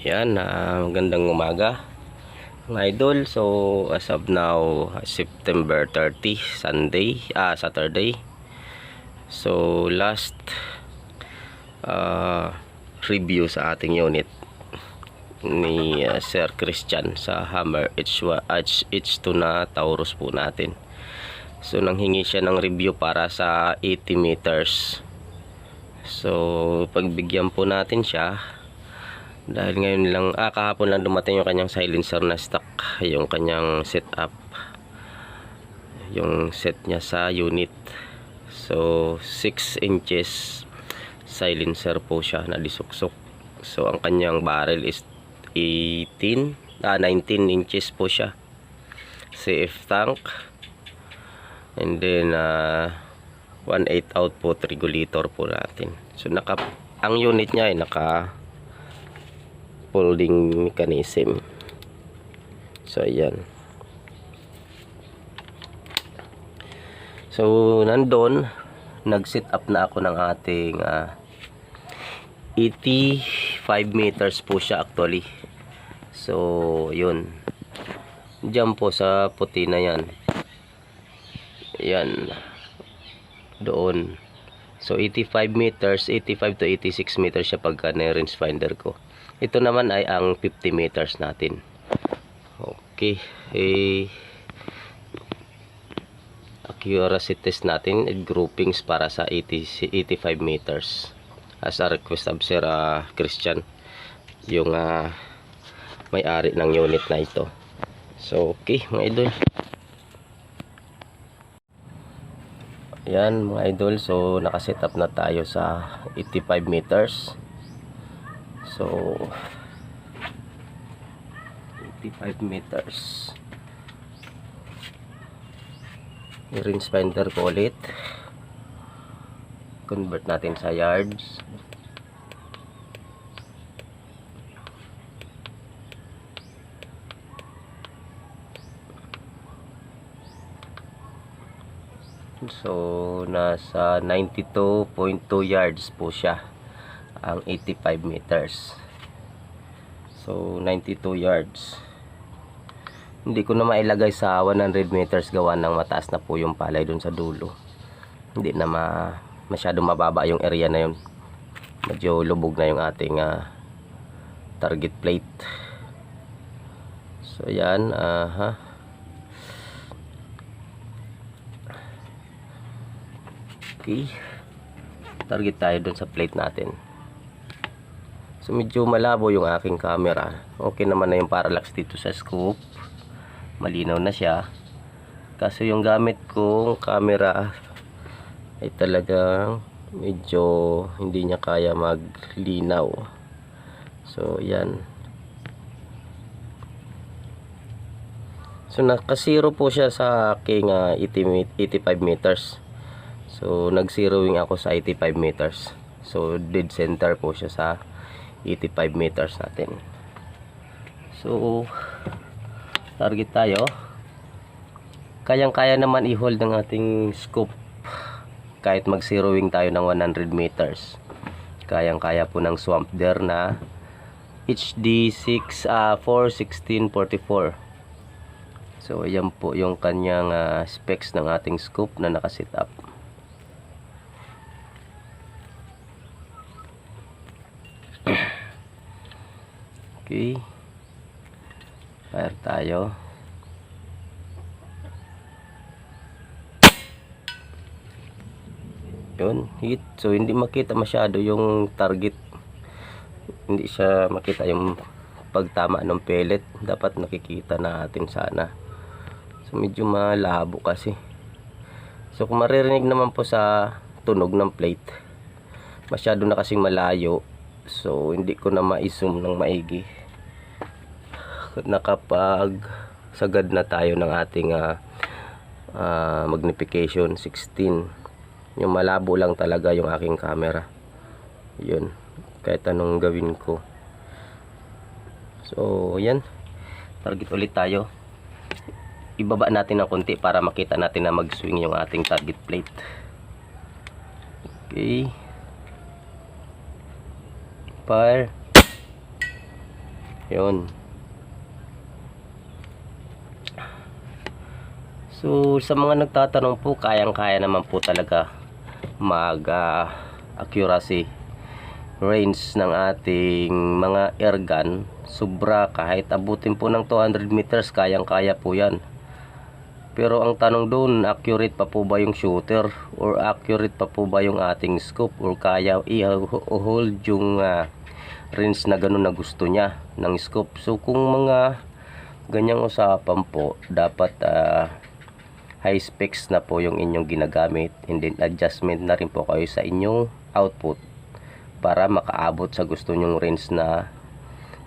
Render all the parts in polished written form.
Yan, magandang umaga mga idol. So as of now, September 30, Saturday. So last review sa ating unit ni Sir Christian sa Hammer H2 na Taurus po natin. So nanghingi siya ng review para sa 80 meters. So pagbigyan po natin siya dahil ngayon lang, kahapon lang dumating yung kanyang silencer na stock, yung kanyang setup, yung set niya sa unit. So 6 inches silencer po siya na disuksok. So ang kanyang barrel is 19 inches po siya, CF tank, and then 1/8 output regulator po natin. So ang unit niya ay naka folding mechanism. So ayan. So nandun, nag-set up na ako ng ating 85 meters po siya actually. So yun, diyan po sa puti na yan, yan doon. So 85 meters, 85 to 86 meters siya pagka na-range finder ko. Ito naman ay ang 50 meters natin. Okay, accuracy test natin, groupings para sa 85 meters as a request of Sir Christian, yung may-ari ng unit na ito. So okay mga idol, yan mga idol. So nakaset up na tayo sa 85 meters. So 85 meters, i-range finder ko ulit, convert natin sa yards. So nasa 92.2 yards po siya ang 85 meters. So 92 yards. Hindi ko na mailagay sa 100 meters gawa ng mataas na po yung palay dun sa dulo. Hindi na masyado mababa yung area na yun. Medyo lubog na yung ating target plate. So yan, okay, target tayo dun sa plate natin. So medyo malabo yung aking camera. Okay naman na yung parallax dito sa scope, malinaw na siya. Kaso yung gamit kong camera ay talagang medyo hindi niya kaya maglinaw. So yan. So naka-zero po siya sa aking 85 meters. So nag-zeroing ako sa 85 meters. So dead center po siya sa 85 meters natin. So target tayo. Kayang-kaya naman i-hold ng ating scope kahit mag-zeroing tayo ng 100 meters. Kayang-kaya po ng Swamp Dare na HD6 41644. So ayan po yung kanyang specs ng ating scope na nakaset up. Okay, fire tayo. Yun, hit. So hindi makita masyado yung target, hindi siya makita yung pagtama ng pellet. Dapat nakikita natin sana. So medyo malabo kasi. So kung maririnig naman po sa tunog ng plate, masyado na kasing malayo. So hindi ko na ma-zoom ng maigi. Nakapag sagad na tayo ng ating magnification 16. Yung malabo lang talaga yung aking camera. Yun, kahit anong gawin ko. So yan, target ulit tayo. Ibaba natin ng konti para makita natin na mag-swing yung ating target plate. Okay, fire. Yun. So sa mga nagtatanong po, kayang-kaya naman po talaga mag accuracy range ng ating mga air gun. Sobra, kahit abutin po ng 200 meters, kayang-kaya po yan. Pero ang tanong doon, accurate pa po ba yung shooter, or accurate pa po ba yung ating scope, or kaya i-hold yung range na ganun na gusto niya ng scope. So kung mga ganyang usapan po, dapat high specs na po yung inyong ginagamit, and then adjustment na rin po kayo sa inyong output para makaabot sa gusto nyong range na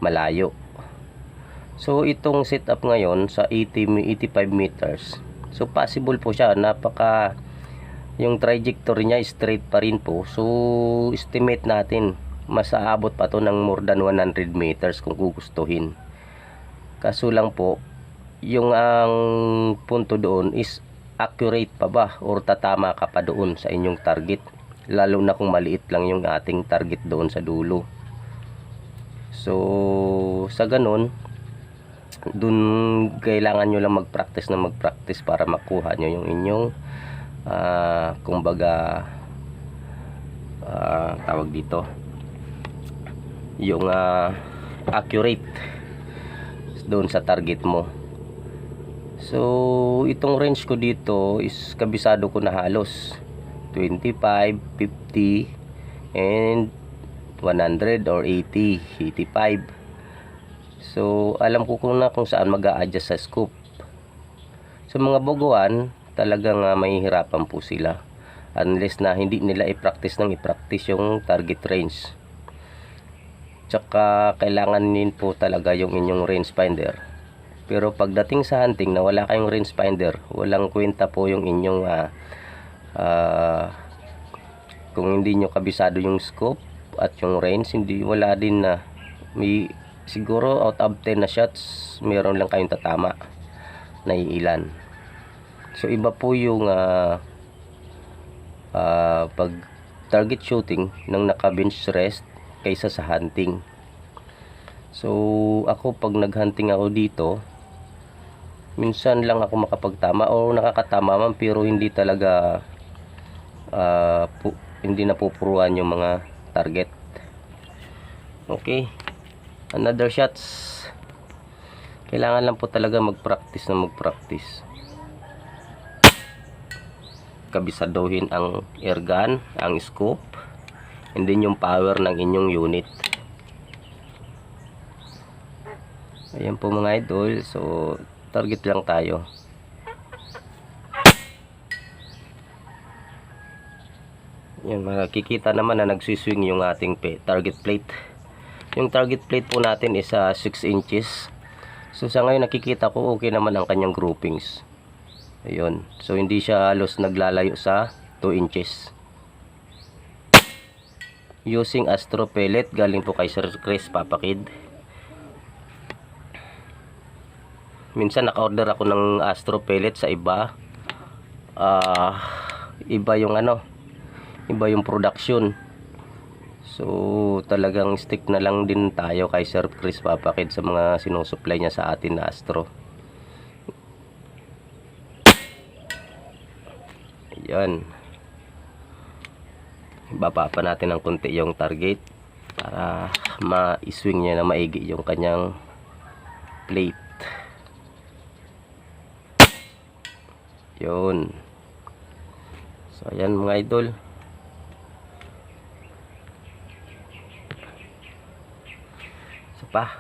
malayo. So itong setup ngayon sa 85 meters, so possible po siya, yung trajectory niya straight pa rin po. So estimate natin mas aabot pa to ng more than 100 meters kung gugustuhin. Kaso lang po, yung ang punto doon is accurate pa ba, or tatama ka pa doon sa inyong target, lalo na kung maliit lang yung ating target doon sa dulo. So sa ganun, dun kailangan nyo lang mag-practice para makuha nyo yung inyong kumbaga tawag dito, yung accurate doon sa target mo. So itong range ko dito is kabisado ko na halos 25, 50 and 100 or 80, 85. So alam ko kung saan mag-a-adjust sa scope. Sa mga baguhan, talagang mahihirapan po sila unless na hindi nila i-practice yung target range. Tsaka kailangan din po talaga yung inyong rangefinder. Pero pagdating sa hunting na wala kayong rangefinder, walang kwenta po yung inyong kung hindi nyo kabisado yung scope at yung range, wala din na may siguro out of 10 na shots, meron lang kayong tatama na ilan. So iba po yung pag target shooting ng naka bench rest kaysa sa hunting. So ako pag naghunting ako dito, minsan lang ako makapagtama o nakakatama man, pero hindi talaga hindi napupuruan yung mga target. Okay, another shots. Kailangan lang po talaga mag-practice. Kabisaduhin ang air gun, ang scope, and then yung power ng inyong unit. Ayan po mga idol. So target lang tayo. Yan, makikita naman na nagsiswing yung ating target plate. Yung target plate po natin is 6 inches. So sa ngayon nakikita ko okay naman ang kanyang groupings. Ayun. So hindi siya halos naglalayo sa 2 inches. Using Astro pellet galing po kay Sir Chris Papakid. Minsan naka-order ako ng Astro pellet sa iba. Iba yung production. So talagang stick na lang din tayo kay Sir Chris Papakid sa mga sinusupply niya sa atin na Astro. Ayan. Baba pa natin ng konti yung target para ma-swing niya na maigi yung kanyang plate. Yun. So ayan mga idol. So pa,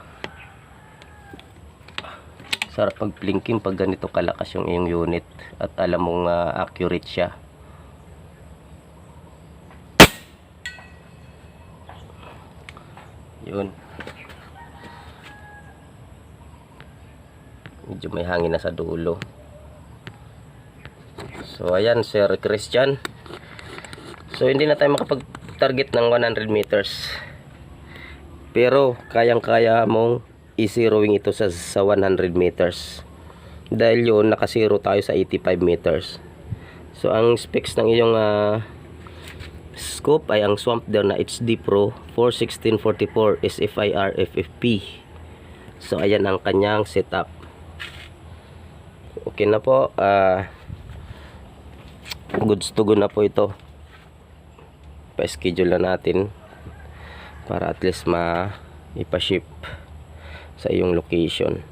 sarap pag blinking pag ganito kalakas yung iyong unit at alam mong accurate siya. Yun. Medyo may hangin na sa dulo. So ayan Sir Christian. So hindi na tayo makapag-target ng 100 meters. Pero kayang-kaya mong i-zeroing ito sa 100 meters. Dahil yun, naka-zero tayo sa 85 meters. So ang specs ng iyong scope ay ang Swamp Dare na HD Pro 41644 SFIR FFP. So ayan ang kanyang setup. Okay na po. Goods to go na po ito. Pa-schedule na natin para at least ipa-ship sa iyong location.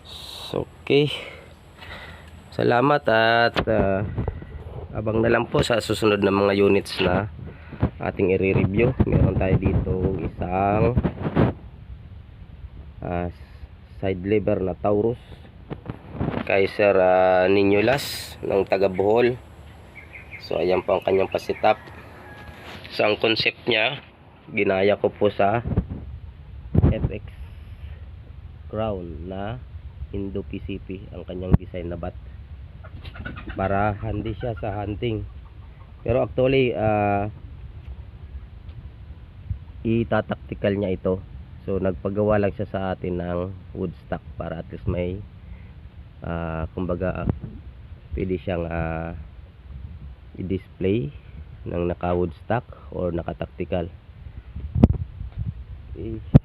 So, okay. Salamat at abang na lang po sa susunod na mga units na ating i-review. Meron tayo dito isang side lever na Taurus Kaiser Niñolas ng taga Bohol. So ayan po ang kanyang pa-setup. So ang concept niya, ginaya ko po sa FX Crown na Indo PCP ang kanyang design na bat para handy siya sa hunting. Pero actually itataktikal niya ito. So nagpagawa lang siya sa atin ng wood stock para at least may kumbaga pwede siyang i-display ng naka wood stock or naka tactical. Okay.